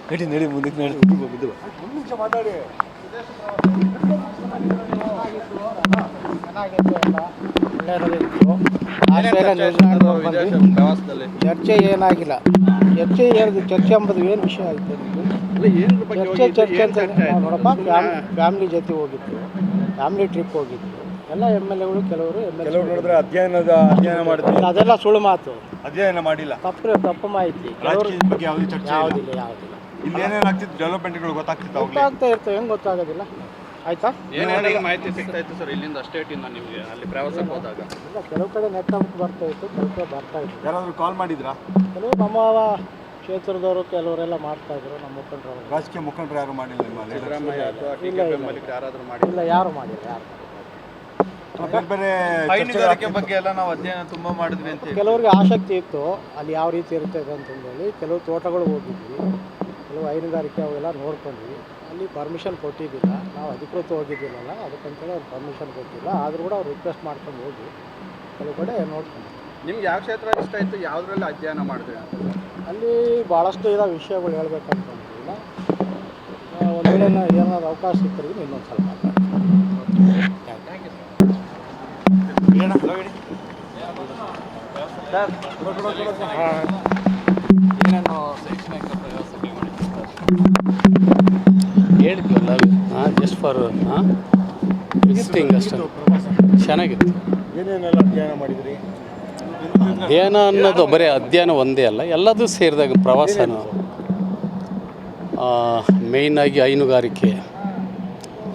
ನಡಿ ಮುಂದಕ್ಕೆ ನಡಿ ಬಿದ್ದು ಒಂದು ನಿಮಿಷ ಮಾತಾಡಿ. ಚರ್ಚೆ ಏನಾಗಿಲ್ಲ. ಚರ್ಚೆ ಎಂಬುದು ಏನು ವಿಷಯ ಆಯಿತು? ಚರ್ಚೆ ಅಂತ ನೋಡಪ್ಪ, ಫ್ಯಾಮಿಲಿ ಜೊತೆ ಹೋಗಿತ್ತು, ಫ್ಯಾಮಿಲಿ ಟ್ರಿಪ್ ಹೋಗಿತ್ತು. ಎಲ್ಲ MLAಗಳು ಕೆಲವರು ನೋಡಿದ್ರೆ ಅಧ್ಯಯನ ಮಾಡಿದ್ರು. ಅದೆಲ್ಲ ಸುಳ್ಳು ಮಾತು, ಅಧ್ಯಯನ ಮಾಡಿಲ್ಲ, ತಪ್ಪು ಮಾಹಿತಿ. ಬಗ್ಗೆ ಯಾವುದೇ ಚರ್ಚೆ ಯಾವುದಿಲ್ಲ. ಇಲ್ಲಿ ಏನೇನಾಗ್ತಿತ್ತು ಡೆವಲಪ್ಮೆಂಟ್ಗಳು ಗೊತ್ತಾಗ್ತಾ ಇರ್ತವೆ, ಹೆಂಗೆ ಗೊತ್ತಾಗೋದಿಲ್ಲ? ಆಯ್ತಾ? ಏನೇನು ಮಾಹಿತಿ ಸಿಗ್ತಾ ಇತ್ತು ಸರ್ ಇಲ್ಲಿಂದ ಸ್ಟೇಟಿಂದ ನಿಮಗೆ ಅಲ್ಲಿ ಪ್ರವಾಸಕ್ಕೆ ಹೋದಾಗ? ಇಲ್ಲ, ಕೆಲವು ಕಡೆ ನೆಟ್ವರ್ಕ್ ಬರ್ತಾ ಇತ್ತು, ಕೆಲವು ಕಡೆ ಬರ್ತಾ ಇತ್ತು. ಯಾರಾದರೂ ಕಾಲ್ ಮಾಡಿದ್ರಾ? ಕೆಲವು ನಮ್ಮ ಕ್ಷೇತ್ರದವರು ಕೆಲವರೆಲ್ಲ ಮಾಡ್ತಾ ಇದ್ರು, ನಮ್ಮ ಮುಖಂಡರು. ರಾಜಕೀಯ ಮುಖಂಡರು ಯಾರು ಮಾಡಿಲ್ಲ? ಸಿದ್ದರಾಮಯ್ಯ ಅಥವಾ ಯಾರಾದರೂ ಮಾಡಿಲ್ಲ? ಇಲ್ಲ, ಯಾರು ಮಾಡಿಲ್ಲ. ಬೇರೆ ಹೈನುಗಾರಿಕೆ ಬಗ್ಗೆ ಎಲ್ಲ ನಾವು ಅಧ್ಯಯನ ತುಂಬ ಮಾಡಿದ್ವಿ ಅಂತ. ಕೆಲವರಿಗೆ ಆಸಕ್ತಿ ಇತ್ತು ಅಲ್ಲಿ ಯಾವ ರೀತಿ ಇರ್ತದೆ ಅಂತಂದೇಳಿ. ಕೆಲವು ತೋಟಗಳು ಹೋಗಿದ್ವಿ, ಕೆಲವು ಹೈನುಗಾರಿಕೆ ಅವೆಲ್ಲ ನೋಡ್ಕೊಂಡ್ವಿ. ಅಲ್ಲಿ ಪರ್ಮಿಷನ್ ಕೊಟ್ಟಿದ್ದಿಲ್ಲ, ನಾವು ಅಧಿಕೃತ ಹೋಗಿದ್ದಿಲ್ಲಲ್ಲ, ಅದಕ್ಕಂತೇಳಿ ಅವ್ರು ಪರ್ಮಿಷನ್ ಕೊಟ್ಟಿಲ್ಲ. ಆದರೂ ಕೂಡ ಅವ್ರು ರಿಕ್ವೆಸ್ಟ್ ಮಾಡ್ಕೊಂಡು ಹೋಗಿ ಕೆಲವು ಕಡೆ ನೋಡ್ಕೊಂಡು. ನಿಮ್ಗೆ ಯಾವ ಕ್ಷೇತ್ರ ಇಷ್ಟ ಇತ್ತು, ಯಾವುದ್ರಲ್ಲಿ ಅಧ್ಯಯನ ಮಾಡಿದ್ರಿ? ಅಲ್ಲಿ ಭಾಳಷ್ಟು ಇರೋ ವಿಷಯಗಳು ಹೇಳ್ಬೇಕಂತಂದಿಲ್ಲ. ಒಂದು ವೇಳೆ ಏನಾದ್ರು ಅವಕಾಶ ಸಿಕ್ಕರಿಗೆ ಇನ್ನೊಂದು ಸ್ವಲ್ಪ ಮಾತಾಡ್ತೀನಿ. Thank you sir. ಏನೇನು ಶೈಕ್ಷಣಿಕ ಪ್ರವಾಸಕ್ಕೆ ಹೇಳಿದ್ವಲ್ಲ, ಜಸ್ಟ್ ಫಾರ್ ವಿಸಿಟಿಂಗ್ ಅಷ್ಟೇ. ಚೆನ್ನಾಗಿತ್ತು. ಏನೇನೆಲ್ಲ ಅಧ್ಯಯನ ಮಾಡಿದ್ರಿ? ಅಧ್ಯಯನ ಅನ್ನೋದು ಬರೀ ಅಧ್ಯಯನ ಒಂದೇ ಅಲ್ಲ, ಎಲ್ಲದೂ ಸೇರಿದಾಗ ಪ್ರವಾಸನ. ಮೇಯ್ನಾಗಿ ಹೈನುಗಾರಿಕೆ,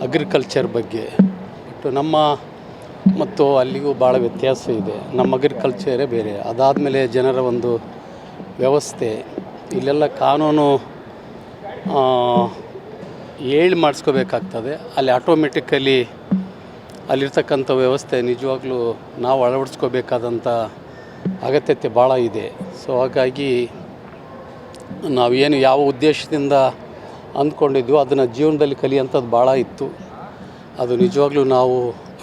ಅಗ್ರಿಕಲ್ಚರ್ ಬಗ್ಗೆ. ಬಟ್ ನಮ್ಮ ಮತ್ತು ಅಲ್ಲಿಗೂ ಭಾಳ ವ್ಯತ್ಯಾಸ ಇದೆ. ನಮ್ಮ ಅಗ್ರಿಕಲ್ಚರೇ ಬೇರೆ. ಅದಾದಮೇಲೆ ಜನರ ಒಂದು ವ್ಯವಸ್ಥೆ, ಇಲ್ಲೆಲ್ಲ ಕಾನೂನು ಹೇಳಿ ಮಾಡಿಸ್ಕೋಬೇಕಾಗ್ತದೆ. ಅಲ್ಲಿ ಆಟೋಮೆಟಿಕಲಿ ಅಲ್ಲಿರ್ತಕ್ಕಂಥ ವ್ಯವಸ್ಥೆ ನಿಜವಾಗ್ಲೂ ನಾವು ಅಳವಡಿಸ್ಕೋಬೇಕಾದಂಥ ಅಗತ್ಯತೆ ಭಾಳ ಇದೆ. ಸೊ ಹಾಗಾಗಿ ನಾವೇನು ಯಾವ ಉದ್ದೇಶದಿಂದ ಅಂದ್ಕೊಂಡಿದ್ವೋ ಅದನ್ನು ಜೀವನದಲ್ಲಿ ಕಲಿಯೋಂಥದ್ದು ಭಾಳ ಇತ್ತು. ಅದು ನಿಜವಾಗ್ಲೂ ನಾವು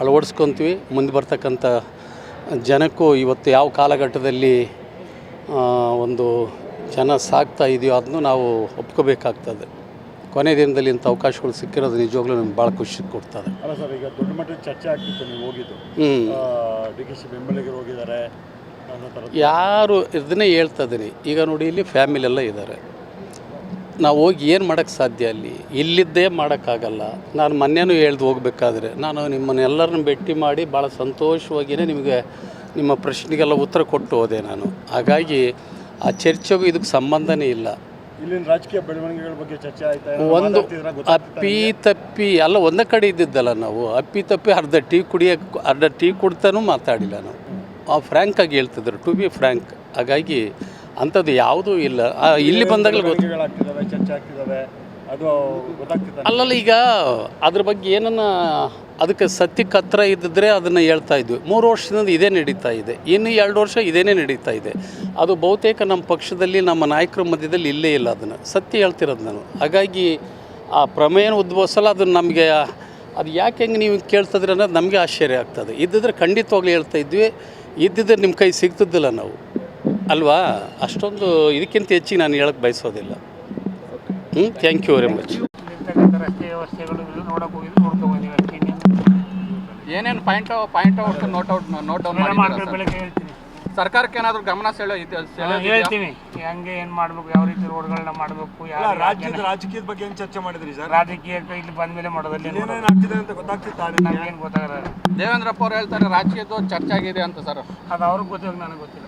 ಅಳವಡಿಸ್ಕೊತೀವಿ. ಮುಂದೆ ಬರ್ತಕ್ಕಂಥ ಜನಕ್ಕೂ ಇವತ್ತು ಯಾವ ಕಾಲಘಟ್ಟದಲ್ಲಿ ಒಂದು ಜನ ಸಾಕ್ತಾ ಇದೆಯೋ ಅದನ್ನು ನಾವು ಒಪ್ಕೋಬೇಕಾಗ್ತದೆ. ಕೊನೆ ದಿನದಲ್ಲಿ ಇಂಥ ಅವಕಾಶಗಳು ಸಿಕ್ಕಿರೋದು ನಿಜವಾಗ್ಲೂ ನಮ್ಗೆ ಭಾಳ ಖುಷಿ ಕೊಡ್ತದೆ. ಅಲ್ಲ ಸರ್, ಈಗ ದೊಡ್ಡ ಮಟ್ಟದ ಚರ್ಚೆ ಆಗ್ತಿತ್ತು ನೀವು ಹೋಗಿದ್ದು. DKC ಬೆಂಬಲಿಗರು ಹೋಗಿದ್ದಾರೆ ಅನ್ನೋ ಥರ ಯಾರು ಇದನ್ನೇ ಹೇಳ್ತಾ ಇದ್ದೀನಿ. ಈಗ ನೋಡಿ, ಇಲ್ಲಿ ಫ್ಯಾಮಿಲಿ ಎಲ್ಲ ಇದ್ದಾರೆ. ನಾವು ಹೋಗಿ ಏನು ಮಾಡೋಕ್ಕೆ ಸಾಧ್ಯ? ಅಲ್ಲಿ ಇಲ್ಲಿದ್ದೇ ಮಾಡೋಕ್ಕಾಗಲ್ಲ. ನಾನು ಮೊನ್ನೆನೂ ಹೇಳ್ದು ಹೋಗಬೇಕಾದ್ರೆ ನಾನು ನಿಮ್ಮನ್ನೆಲ್ಲರನ್ನ ಭೇಟಿ ಮಾಡಿ ಭಾಳ ಸಂತೋಷವಾಗಿಯೇ ನಿಮಗೆ ನಿಮ್ಮ ಪ್ರಶ್ನೆಗೆಲ್ಲ ಉತ್ತರ ಕೊಟ್ಟು ಹೋದೆ ನಾನು. ಹಾಗಾಗಿ ಆ ಚರ್ಚೆಗೂ ಇದಕ್ಕೆ ಸಂಬಂಧನೇ ಇಲ್ಲ. ಇಲ್ಲಿನ ರಾಜಕೀಯ ಬೆಳವಣಿಗೆಗಳ ಬಗ್ಗೆ ಚರ್ಚೆ ಆಯ್ತಾ? ಒಂದು ಅಪ್ಪಿ ಎಲ್ಲ ಒಂದೇ ಕಡೆ ಇದ್ದಿದ್ದಲ್ಲ. ನಾವು ಅಪ್ಪಿ ಅರ್ಧ ಟೀ ಕುಡ್ತಾನೂ ಮಾತಾಡಿಲ್ಲ ನಾವು. ಫ್ರ್ಯಾಂಕಾಗಿ ಹೇಳ್ತಿದ್ರು, ಟು ಬಿ ಫ್ರ್ಯಾಂಕ್. ಹಾಗಾಗಿ ಅಂಥದ್ದು ಯಾವುದೂ ಇಲ್ಲ. ಇಲ್ಲಿ ಬಂದಾಗಲೇ ಚರ್ಚೆ ಆಗ್ತಿದ್ದಾವೆ, ಅದು ಗೊತ್ತಾಗ್ತಿದೆ. ಅಲ್ಲಲ್ಲ, ಈಗ ಅದ್ರ ಬಗ್ಗೆ ಏನನ್ನ ಅದಕ್ಕೆ ಸತ್ಯಕ್ಕೆ ಹತ್ರ ಇದ್ದಿದ್ರೆ ಅದನ್ನು ಹೇಳ್ತಾ ಇದ್ವಿ. 3 ವರ್ಷದಿಂದ ಇದೇ ನಡೀತಾ ಇದೆ, ಇನ್ನು 2 ವರ್ಷ ಇದೇನೇ ನಡೀತಾ ಇದೆ. ಅದು ಬಹುತೇಕ ನಮ್ಮ ಪಕ್ಷದಲ್ಲಿ, ನಮ್ಮ ನಾಯಕರ ಮಧ್ಯದಲ್ಲಿ ಇಲ್ಲೇ ಇಲ್ಲ. ಅದನ್ನು ಸತ್ಯ ಹೇಳ್ತಿರೋದು ನಾನು. ಹಾಗಾಗಿ ಆ ಪ್ರಮೇಯನ ಉದ್ಭವಿಸಲ್ಲ. ಅದು ನಮಗೆ ಅದು ಯಾಕೆ ಹೆಂಗೆ ನೀವು ಕೇಳ್ತಿದ್ರೆ ಅನ್ನೋದು ನಮಗೆ ಆಶ್ಚರ್ಯ ಆಗ್ತದೆ. ಇದ್ದಿದ್ರೆ ಖಂಡಿತವಾಗ್ಲೂ ಹೇಳ್ತಾ ಇದ್ವಿ. ಇದ್ದಿದ್ರೆ ನಿಮ್ಮ ಕೈ ಸಿಗ್ತಿದ್ದಿಲ್ಲ ನಾವು, ಅಲ್ವಾ? ಅಷ್ಟೊಂದು ಇದಕ್ಕಿಂತ ಹೆಚ್ಚಿಗೆ ನಾನು ಹೇಳಕ್ಕೆ ಬಯಸೋದಿಲ್ಲ. Thank you very much. ರಸ್ತೆ ವ್ಯವಸ್ಥೆಗಳು ನೋಡಕ್ಕೆ ಹೋಗಿದ್ದು ನೋಡ್ಕೊಂಡು ಏನೇನು ಪಾಯಿಂಟ್ ಔಟ್ ನೋಟ್ ಡೌನ್ ಬೆಳಗ್ಗೆ ಹೇಳ್ತೀನಿ. ಸರ್ಕಾರಕ್ಕೆ ಏನಾದರೂ ಗಮನ ಹೇಳ್ತೀನಿ, ಹಂಗೆ ಏನು ಮಾಡಬೇಕು, ಯಾವ ರೀತಿ ರೋಡ್ಗಳನ್ನ ಮಾಡಬೇಕು. ರಾಜಕೀಯದ ಬಗ್ಗೆ ಏನು ಚರ್ಚೆ ಮಾಡಿದ್ರಿ ಸರ್? ರಾಜಕೀಯಕ್ಕೆ ಇಲ್ಲಿ ಬಂದ ಮೇಲೆ ಮಾಡೋದಲ್ಲಿ ಏನೇನು ಆಗ್ತಿದೆ ಅಂತ ಗೊತ್ತಾಗ್ತಿತ್ತು. ನಮಗೇನು ಗೊತ್ತಾಗಲ್ಲ. ದೇವೇಂದ್ರಪ್ಪ ಅವ್ರು ಹೇಳ್ತಾರೆ ರಾಜಕೀಯದ್ದು ಚರ್ಚೆ ಆಗಿದೆ ಅಂತ ಸರ್. ಅದು ಅವ್ರಿಗೆ ಗೊತ್ತಿಲ್ಲ, ನನಗೆ ಗೊತ್ತಿಲ್ಲ.